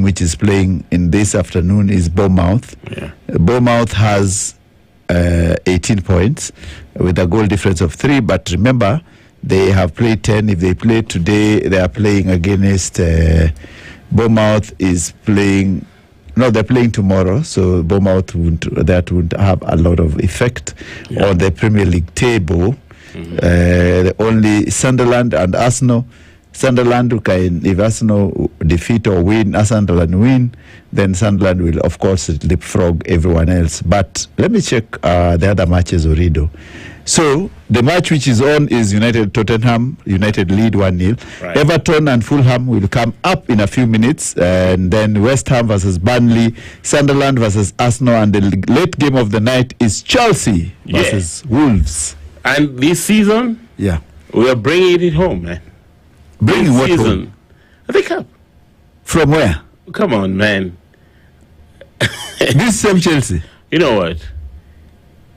which is playing in this afternoon is Bournemouth. Yeah. Bournemouth has 18 points with a goal difference of 3. But remember, they have played 10. If they play today, they are playing against Bournemouth is playing. No, they're playing tomorrow, so Bournemouth won't have a lot of effect on the Premier League table. Only Sunderland and Arsenal. Sunderland, if Arsenal defeat or win, Sunderland win, then Sunderland will, of course, leapfrog everyone else. But let me check the other matches, Orido. So the match which is on is United-Tottenham. United lead 1-0. Right. Everton and Fulham will come up in a few minutes. And then West Ham versus Burnley, Sunderland versus Arsenal. And the late game of the night is Chelsea versus Wolves. And this season, we are bringing it home, man. Bringing what home? The cup. From where? Come on, man. This same Chelsea. You know what?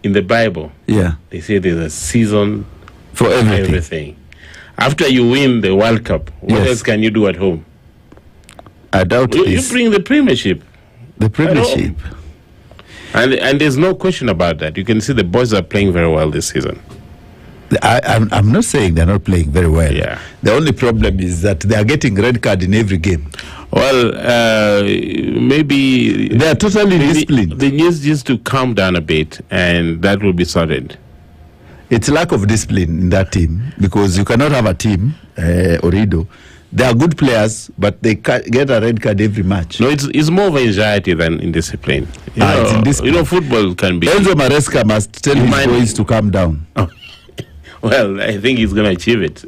In the Bible, they say there's a season for everything. After you win the World Cup, what else can you do at home? I doubt you bring the Premiership. The Premiership. And there's no question about that. You can see the boys are playing very well this season. I'm not saying they're not playing very well. Yeah. The only problem is that they are getting red card in every game. Well, maybe they are totally disciplined. They need just to calm down a bit, and that will be sorted. It's lack of discipline in that team, because you cannot have a team, Orido. They are good players, but they get a red card every match. No, it's more of anxiety than indiscipline. It's indiscipline. You know, football can be. Enzo Maresca must tell his boys to calm down. Oh. Well, I think he's going to achieve it.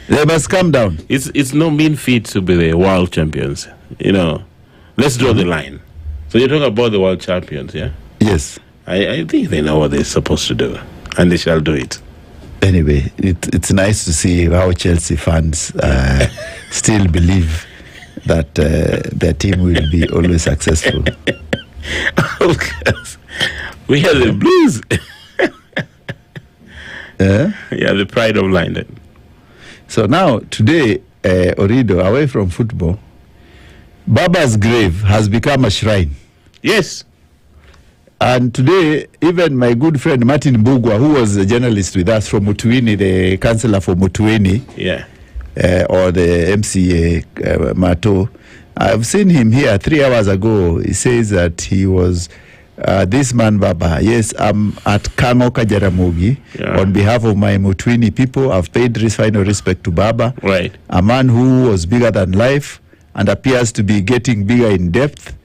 They must calm down. It's no mean feat to be the world champions. You know, let's draw the line. So you're talking about the world champions, yeah? Yes. I think they know what they're supposed to do, and they shall do it. Anyway, it's nice to see how Chelsea fans still believe that their team will be always successful. We have the Blues. Yeah, the pride of London. So now, today, Orido, away from football, Baba's grave has become a shrine. Yes. And today, even my good friend Martin Mbugua, who was a journalist with us from Mutuini, the councillor for Mutuini, or the MCA, Mato, I've seen him here 3 hours ago. He says that he was... this man Baba, yes, I'm at Kangoka Jaramogi on behalf of my Mutwini people. I've paid final respect to Baba, a man who was bigger than life and appears to be getting bigger in depth.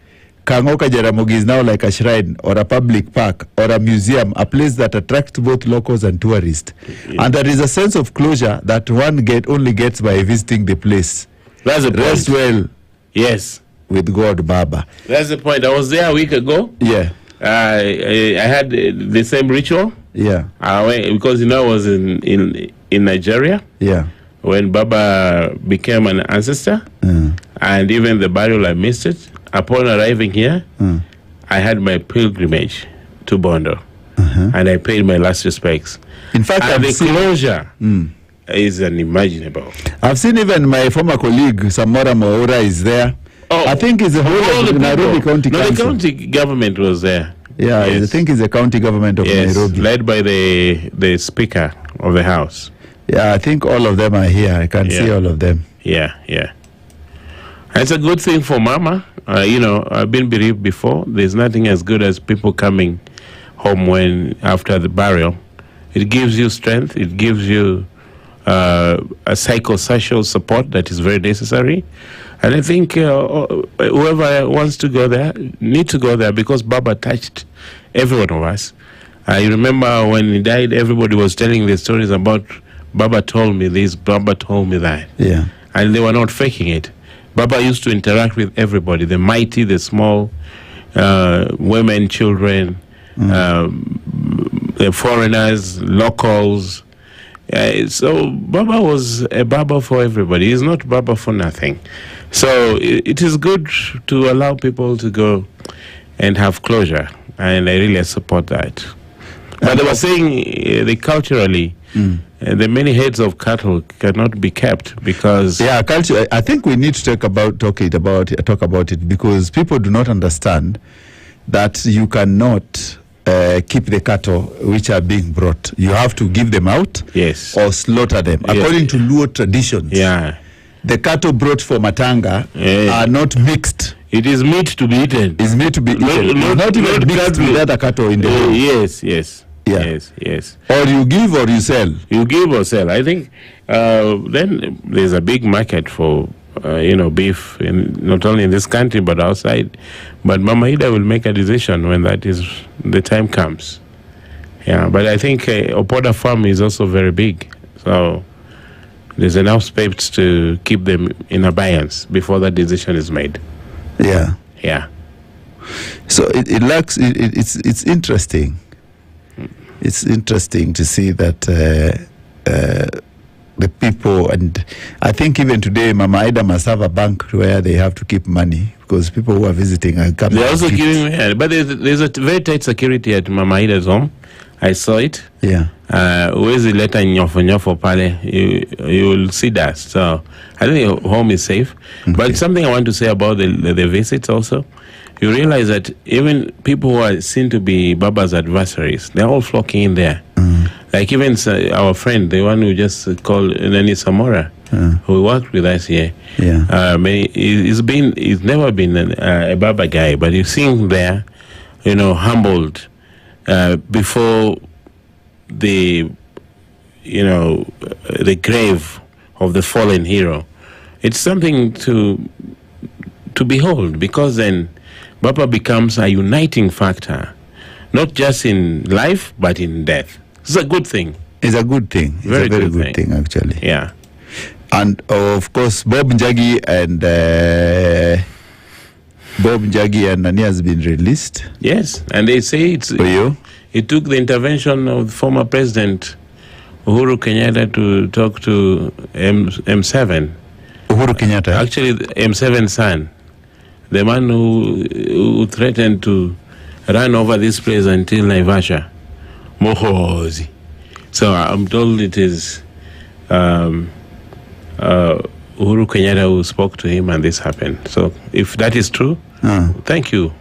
Kangoka Jaramogi is now like a shrine or a public park or a museum, a place that attracts both locals and tourists. And there is a sense of closure that one only gets by visiting the place. That's the Rest point. well. Yes. With God, Baba. That's the point. I was there a week ago. Yeah. I had the same ritual. Yeah. Because I was in Nigeria. Yeah. When Baba became an ancestor, and even the burial, I missed it. Upon arriving here, I had my pilgrimage to Bondo, and I paid my last respects. In fact, the closure is unimaginable. I've seen even my former colleague Samora Maura is there. Oh, I think it's the whole of Nairobi County Council. The county government was there. Yeah, yes. I think it's the county government of Nairobi. Led by the Speaker of the House. Yeah, I think all of them are here. I can see all of them. Yeah. It's a good thing for Mama. I've been bereaved before. There's nothing as good as people coming home after the burial. It gives you strength. It gives you a psychosocial support that is very necessary. And I think whoever wants to go there need to go there, because Baba touched every one of us. I remember when he died, everybody was telling the stories about Baba told me this, Baba told me that. Yeah. And they were not faking it. Baba used to interact with everybody, the mighty, the small, women, children, the foreigners, locals. So Baba was a Baba for everybody. He's not Baba for nothing. So it is good to allow people to go and have closure, and I really support that. But they were saying culturally, the many heads of cattle cannot be kept because culture. I think we need to talk about it because people do not understand that you cannot keep the cattle which are being brought. You have to give them out, or slaughter them according to Luo traditions. Yeah, the cattle brought for matanga are not mixed. It is meat to be eaten. It's meat to be eaten. Not even mixed with other cattle in the home. Yes. Or you give or you sell. You give or sell. I think then there's a big market for beef, not only in this country but outside. But Mama Ida will make a decision when the time comes. Yeah, but I think Opoda farm is also very big, so there's enough space to keep them in abeyance before that decision is made. Yeah. So it lacks. It's interesting. It's interesting to see that the people, and I think even today, Mama Ida must have a bank where they have to keep money because people who are visiting are coming. They're also giving, but there's a very tight security at Mama Ida's home. I saw it. Yeah. Where's the letter nyofo pale? You will see that. So I think home is safe. Okay. But something I want to say about the visits also. You realize that even people who are seen to be Baba's adversaries, they're all flocking in there. Like even our friend, the one who just called Nani Samora, who worked with us here. Yeah. He's never been a Baba guy, but you see him there, humbled before the grave of the fallen hero. It's something to behold, because then Baba becomes a uniting factor, not just in life but in death. It's a good thing. It's a good thing. It's a very good thing, actually. Yeah. And of course, Bob Njagi and Nani has been released. Yes, and they say it took the intervention of former President Uhuru Kenyatta to talk to M7. Uhuru Kenyatta? Actually, M7's son, the man who threatened to run over this place until Naivasha. Mohozi. So I'm told it is Uhuru Kenyatta who spoke to him and this happened. So if that is true, thank you,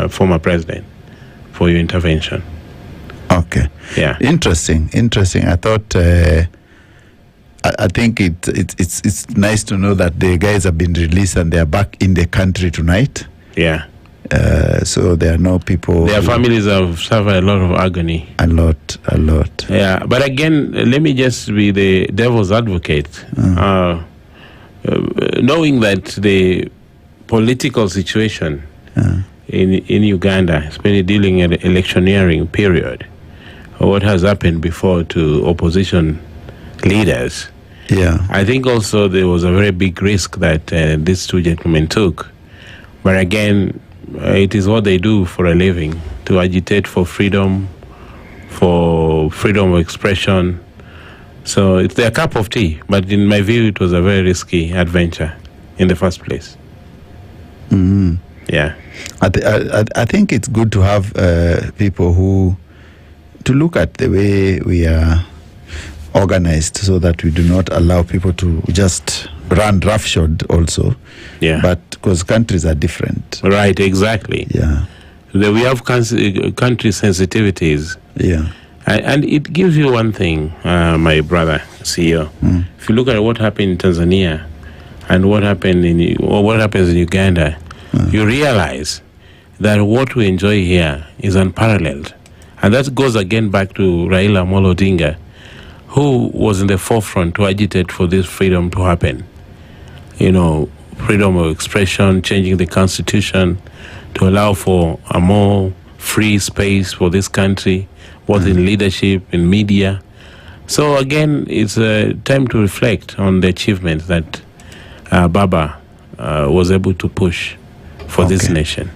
former President, for your intervention. Okay. Yeah. Interesting. I thought, I think it's nice to know that the guys have been released and they are back in the country tonight. Yeah. So there are no people. Their families have suffered a lot of agony. A lot. Yeah, but again, let me just be the devil's advocate. Knowing that the political situation in Uganda, especially dealing in the electioneering period, what has happened before to opposition leaders. Yeah. I think also there was a very big risk that these two gentlemen took. But again, it is what they do for a living, to agitate for freedom of expression. So it's their cup of tea. But in my view, it was a very risky adventure in the first place. Yeah. I think it's good to have people to look at the way we are organized, so that we do not allow people to just run roughshod also. Yeah. But because countries are different. Right, exactly. Yeah. We have country sensitivities. Yeah. And it gives you one thing, my brother, CEO. If you look at what happened in Tanzania and what happens in Uganda, you realize that what we enjoy here is unparalleled. And that goes again back to Raila Amolo Odinga, who was in the forefront to agitate for this freedom to happen. Freedom of expression, changing the constitution to allow for a more free space for this country, both in leadership, in media. So again, it's time to reflect on the achievements that Baba was able to push for this nation.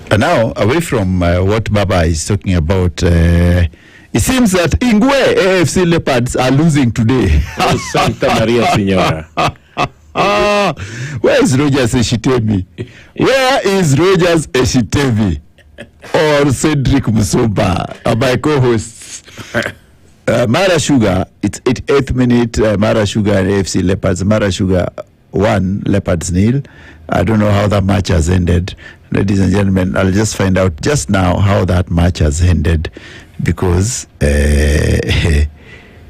And now, away from what Baba is talking about, it seems that Ingwe AFC Leopards are losing today. Oh, Santa Maria Signora. Where is Rogers Eshitebi? Where is Rogers Eshitebi? Or Cedric Musomba, my co-hosts? Mara Sugar, it's 88th minute. Mara Sugar and AFC Leopards. Mara Sugar 1, Leopards 0. I don't know how that match has ended. Ladies and gentlemen, I'll just find out just now how that match has ended, because it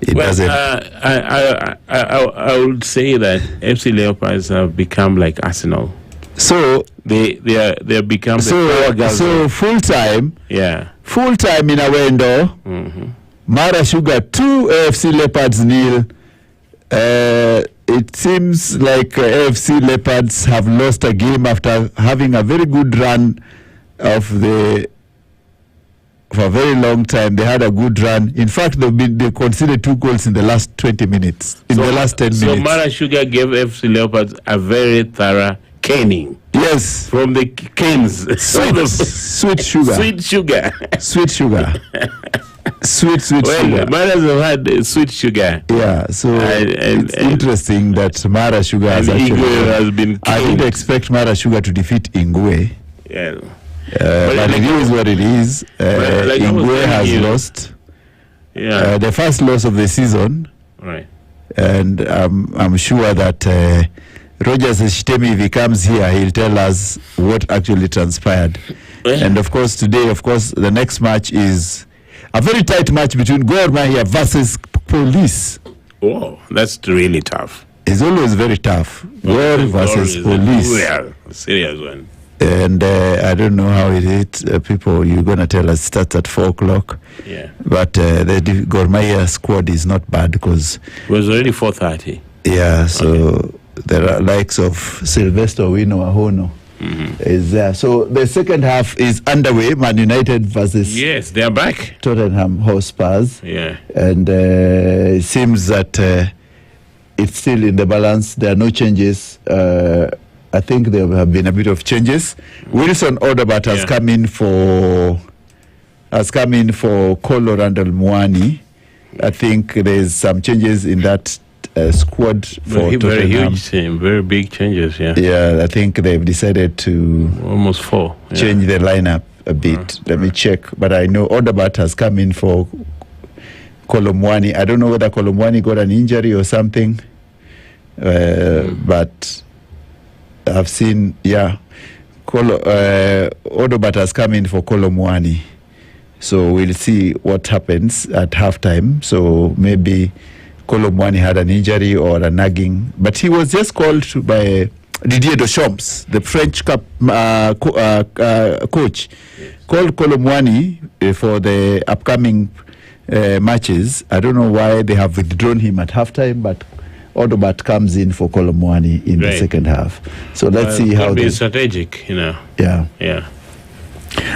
doesn't. I would say that FC Leopards have become like Arsenal. So they become so full time. Yeah. Full time in Awendo. Mm-hmm. Mara Sugar 2, AFC Leopards 0. It seems like AFC Leopards have lost a game after having a very good run for a very long time. They had a good run. In fact, they conceded 2 goals in the last 20 minutes. The last 10 minutes. So Mara Sugar gave FC Leopards a very thorough caning. Yes. From the canes. Sweet sugar. Sweet sugar. Sweet sugar. Sweet sugar. Maras have had sweet sugar. Yeah, so it's interesting that Mara Sugar has been I didn't expect Mara Sugar to defeat Ingwe. Yeah. But it is what it is. Ingwe has lost. Yeah. The first loss of the season. Right. And I'm sure that Rogers Shitemi, if he comes here, he'll tell us what actually transpired. And of course, today, the next match is a very tight match between Gor Mahia versus Police. Oh, that's really tough. It's always very tough. Gor versus Police. A serious one. And I don't know how it is. People, you're going to tell us it starts at 4 o'clock. Yeah. But the Gor Mahia squad is not bad, because it was already 4:30. Yeah, so there are likes of Sylvester Otieno is there. So the second half is underway. Man United versus they are back. Tottenham Hotspurs. Yeah. And it seems that it's still in the balance. There are no changes. I think there have been a bit of changes. Wilson Odobat has come in for Kolo Randall Mwani. I think there's some changes in that squad for Tottenham. Very huge team, very big changes. Yeah, I think they've decided to almost 4 change the lineup a bit. Let me check, but I know Odobat has come in for Kolomwani. I don't know whether Kolomwani got an injury or something, but I've seen Odobat has come in for Kolomwani. So we'll see what happens at halftime. So maybe Kolomwani had an injury or a nagging, but he was just called by Didier Deschamps, the French coach, called Kolomwani for the upcoming matches. I don't know why they have withdrawn him at halftime, but Odobat comes in for Kolomwani in the second half. So let's see how they strategic, Yeah.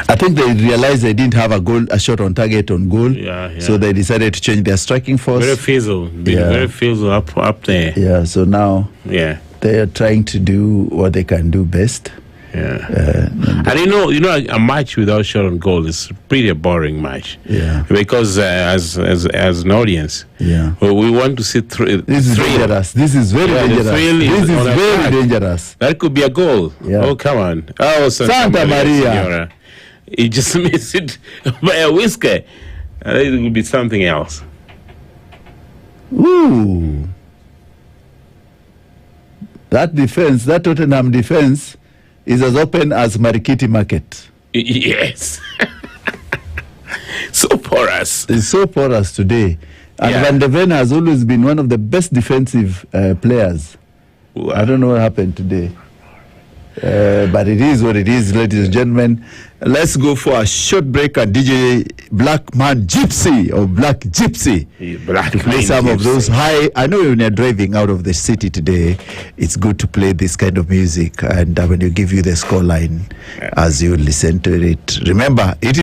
I think they realized they didn't have a shot on target on goal. So they decided to change their striking force. Very fizzle, very fizzle up there. Yeah, so now they are trying to do what they can do best. And a match without shot on goal is pretty a boring match. Because as an audience, we want to see this is dangerous. This is very dangerous. This is very dangerous. That could be a goal. Oh, come on. Oh, Santa Maria. Senora. He just missed it by a whisker. It would be something else. Ooh. That Tottenham defense is as open as Marikiti Market. Yes. So porous. It's so porous today. And Van de Ven has always been one of the best defensive players. Wow. I don't know what happened today. But it is what it is, ladies and gentlemen. Let's go for a short break and DJ Black Gypsy to play some of those high. I know when you're driving out of the city today, it's good to play this kind of music, and when you give you the score line as you listen to it. Remember, it